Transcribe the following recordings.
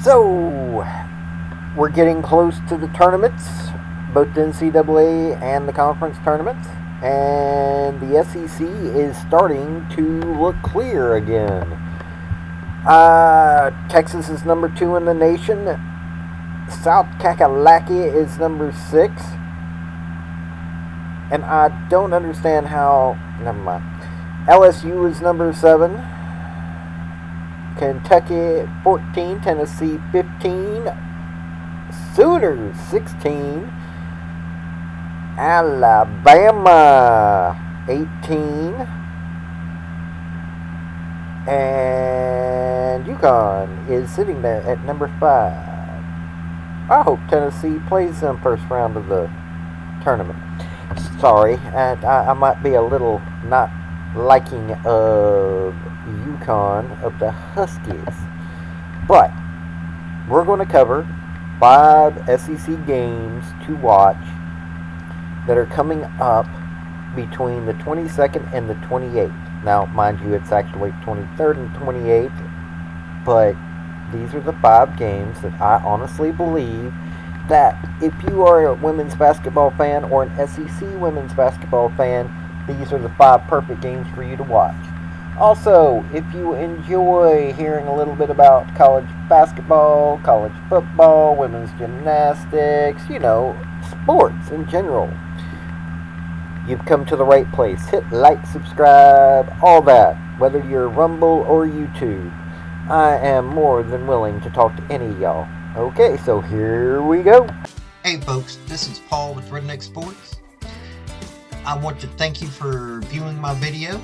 So, we're getting close to the tournaments, both the NCAA and the conference tournaments, and the SEC is starting to look clear again. Texas is number 2 in the nation. South Kakalaki is number 6. And I don't understand how. Never mind. LSU is number 7. Kentucky 14. Tennessee 15. Sooners 16. Alabama 18. And UConn is sitting there at number 5. I hope Tennessee plays them first round of the tournament. Sorry, I might be a little not liking of UConn, of the Huskies. But we're going to cover 5 SEC games to watch that are coming up between the 22nd and the 28th. Now, mind you, it's actually 23rd and 28th, but these are the 5 games that I honestly believe that if you are a women's basketball fan or an SEC women's basketball fan, these are the 5 perfect games for you to watch. Also, if you enjoy hearing a little bit about college basketball, college football, women's gymnastics, sports in general, you've come to the right place. Hit like, subscribe, all that, whether you're Rumble or YouTube. I am more than willing to talk to any of y'all. Okay, so here we go. Hey folks, this is Paul with Redneck Sports. I want to thank you for viewing my video,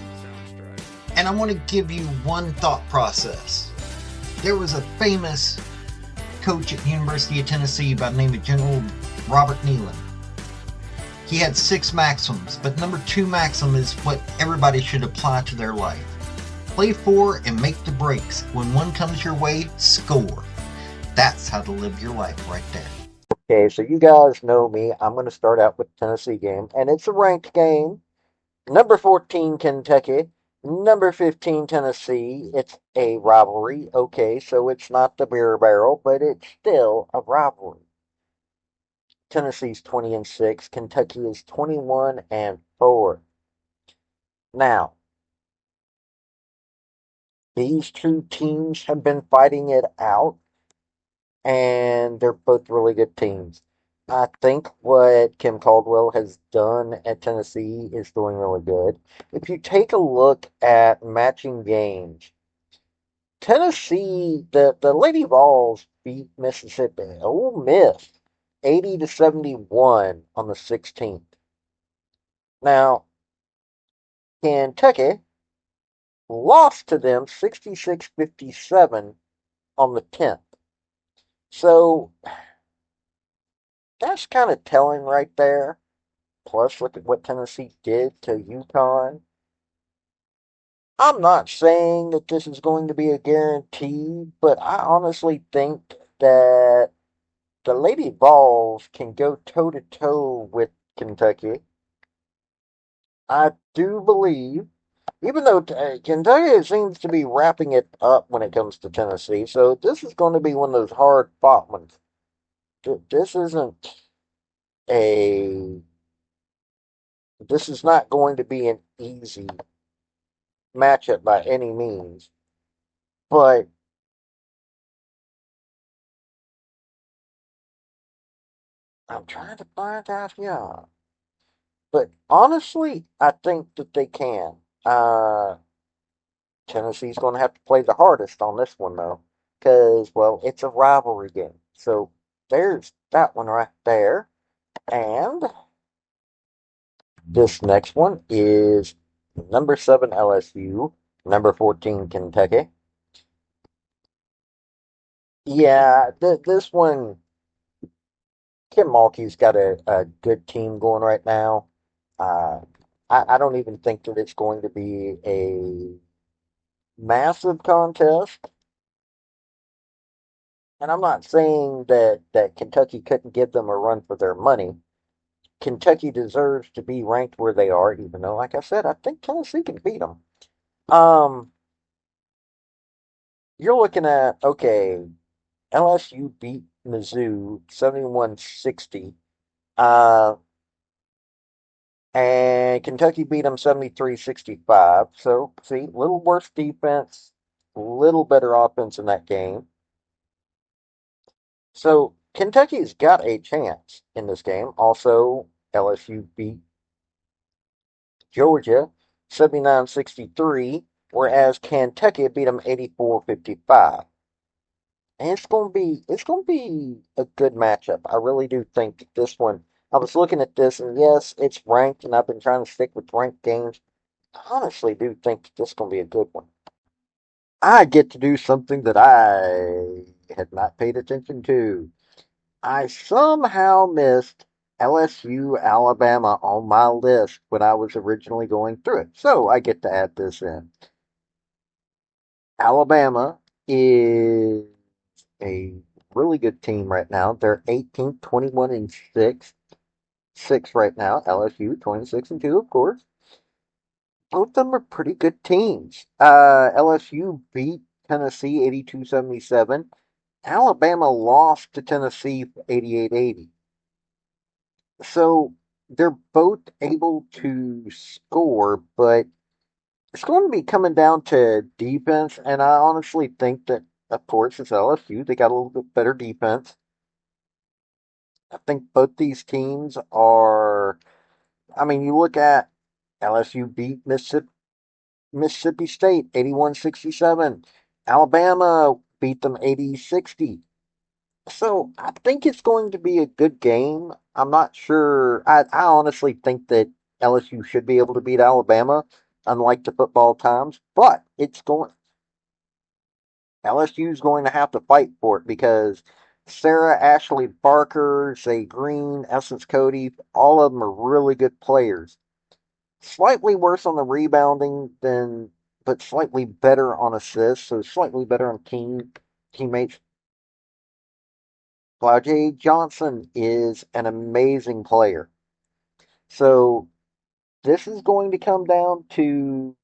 and I want to give you one thought process. There was a famous coach at the University of Tennessee by the name of General Robert Neyland. He had 6 maxims, but number 2 maxim is what everybody should apply to their life. Play for and make the breaks. When one comes your way, score. That's how to live your life right there. Okay, so you guys know me. I'm going to start out with the Tennessee game, and it's a ranked game. Number 14, Kentucky. Number 15, Tennessee. It's a rivalry. Okay, so it's not the beer barrel, but it's still a rivalry. Tennessee's 20 and 6. Kentucky is 21 and 4. Now, these two teams have been fighting it out, and they're both really good teams. I think what Kim Caldwell has done at Tennessee is doing really good. If you take a look at matching games, Tennessee, the Lady Vols beat Mississippi. Ole Miss, 80-71 on the 16th. Now, Kentucky lost to them 66-57 on the 10th. So that's kind of telling right there. Plus, look at what Tennessee did to UConn. I'm not saying that this is going to be a guarantee, but I honestly think that the Lady Vols can go toe to toe with Kentucky. I do believe, even though Kentucky seems to be wrapping it up when it comes to Tennessee, so this is going to be one of those hard fought ones. This isn't a. This is not going to be an easy matchup by any means, but I'm trying to find out here. But honestly, I think that they can. Tennessee's going to have to play the hardest on this one, though, because, well, it's a rivalry game. So there's that one right there. And this next one is number 7 LSU, number 14 Kentucky. Yeah, this one, Kim Mulkey's got a good team going right now. Uh, I don't even think that it's going to be a massive contest. And I'm not saying that Kentucky couldn't give them a run for their money. Kentucky deserves to be ranked where they are, even though, like I said, I think Tennessee can beat them. Um, you're looking at, okay, LSU beat Mizzou 71-60. Uh, and Kentucky beat them 73-65. So, see, little worse defense, little better offense in that game. So, Kentucky's got a chance in this game. Also, LSU beat Georgia 79-63, whereas Kentucky beat them 84-55. And it's gonna be a good matchup. I really do think that this one. I was looking at this, and yes, it's ranked, and I've been trying to stick with ranked games. I honestly do think that this is gonna be a good one. I get to do something that I had not paid attention to. I somehow missed LSU Alabama on my list when I was originally going through it, so I get to add this in. Alabama is a really good team right now. They're 18th, 21 and 6. 6 right now. LSU 26 and 2, of course. Both of them are pretty good teams. LSU beat Tennessee 82-77. Alabama lost to Tennessee 88-80. So they're both able to score, but it's going to be coming down to defense, and I honestly think that, of course, it's LSU. They got a little bit better defense. I think both these teams are. I mean, you look at LSU beat Mississippi State 81-67. Alabama beat them 80-60. So I think it's going to be a good game. I'm not sure. I honestly think that LSU should be able to beat Alabama, unlike the football times. But it's going. LSU is going to have to fight for it because Sarah Ashley Barker, Zay Green, Essence Cody, all of them are really good players. Slightly worse on the rebounding than, but slightly better on assists, so slightly better on teammates. J. Johnson is an amazing player. So this is going to come down to,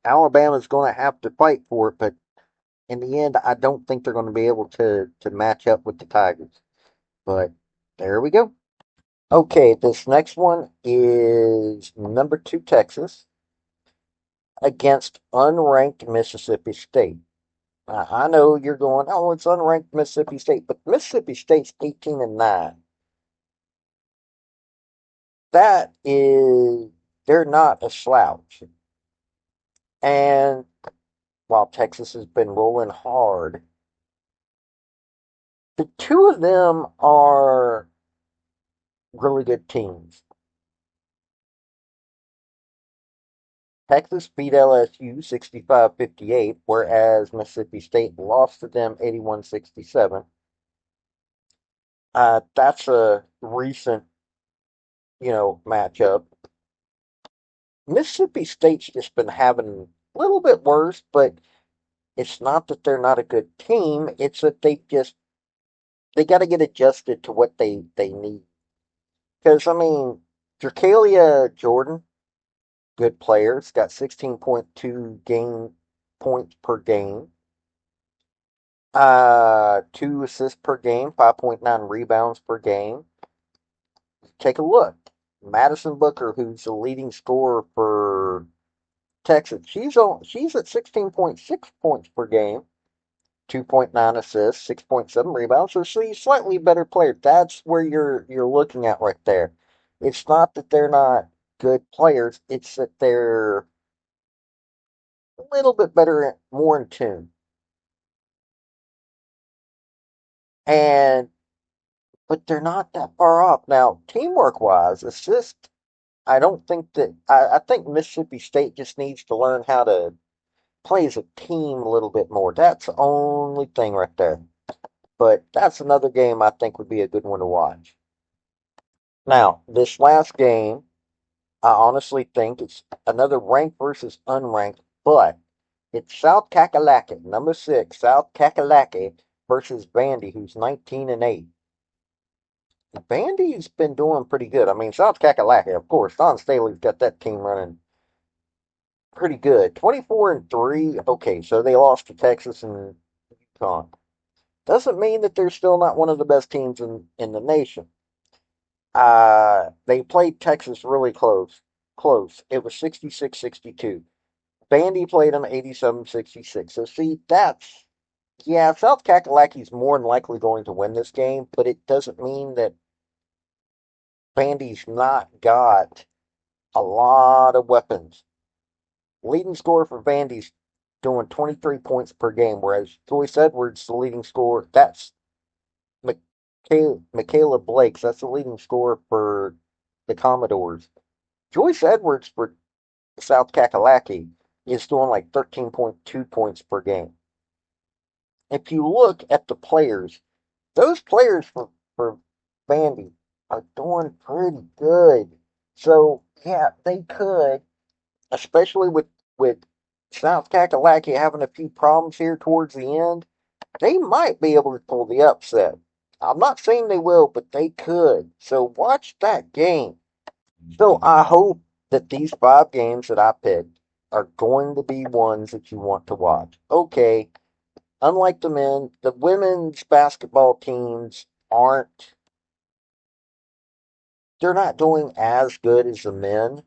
Alabama's going to have to fight for it, but in the end, I don't think they're going to be able to match up with the Tigers. But there we go. Okay, this next one is number 2 Texas against unranked Mississippi State. I know you're going, oh, it's unranked Mississippi State, but Mississippi State's 18-9. That is, they're not a slouch. And while Texas has been rolling hard, the two of them are really good teams. Texas beat LSU 65-58, whereas Mississippi State lost to them 81-67. That's a recent, matchup. Mississippi State's just been having a little bit worse, but it's not that they're not a good team. It's that they got to get adjusted to what they need. Because I mean, Dracalia Jordan, good player. It's got 16.2 game points per game. 2 assists per game, 5.9 rebounds per game. Take a look. Madison Booker, who's the leading scorer for Texas, she's at 16.6 points per game, 2.9 assists, 6.7 rebounds. So she's slightly better player. That's where you're looking at right there. It's not that they're not good players. It's that they're a little bit better, more in tune. And but they're not that far off. Now, teamwork wise, assist. I don't think that I think Mississippi State just needs to learn how to play as a team a little bit more. That's the only thing right there. But that's another game I think would be a good one to watch. Now, this last game, I honestly think it's another ranked versus unranked, but it's South Kakalaki, number 6, South Kakalaki versus Vandy, who's 19-8. Vandy's been doing pretty good. I mean, South Kakalaki, of course, Don Staley's got that team running pretty good. 24-3. Okay, so they lost to Texas and UConn. Doesn't mean that they're still not one of the best teams in the nation. They played Texas really close. Close. It was 66-62. Vandy played them 87-66. So see, yeah, South Kakalaki's more than likely going to win this game, but it doesn't mean that Vandy's not got a lot of weapons. Leading scorer for Vandy's doing 23 points per game, whereas Joyce Edwards, the leading scorer, that's Michaela Blakes, that's the leading scorer for the Commodores. Joyce Edwards for South Kakalaki is doing like 13.2 points per game. If you look at the players, those players for Vandy are doing pretty good. So yeah, they could, especially with South Kakalaki having a few problems here towards the end, they might be able to pull the upset. I'm not saying they will, but they could. So watch that game. So I hope that these 5 games that I picked are going to be ones that you want to watch. Okay, unlike the men, the women's basketball teams they're not doing as good as the men,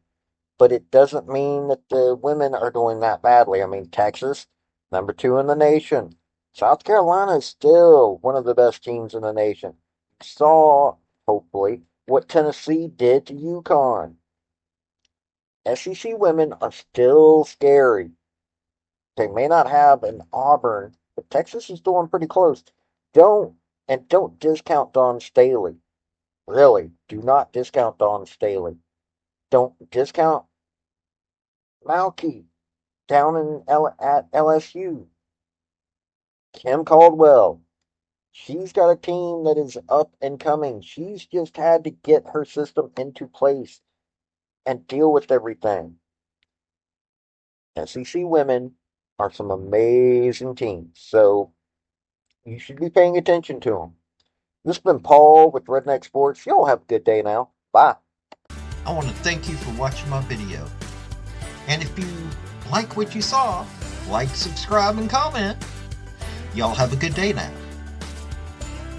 but it doesn't mean that the women are doing that badly. I mean, Texas, number 2 in the nation. South Carolina is still one of the best teams in the nation. Saw, hopefully, what Tennessee did to UConn. SEC women are still scary. They may not have an Auburn, but Texas is doing pretty close. Don't discount Dawn Staley. Really, do not discount Dawn Staley. Don't discount Malky down at LSU. Kim Caldwell. She's got a team that is up and coming. She's just had to get her system into place and deal with everything. SEC women are some amazing teams, so you should be paying attention to them. This has been Paul with Redneck Sports. Y'all have a good day now. Bye. I want to thank you for watching my video. And if you like what you saw, like, subscribe, and comment. Y'all have a good day now.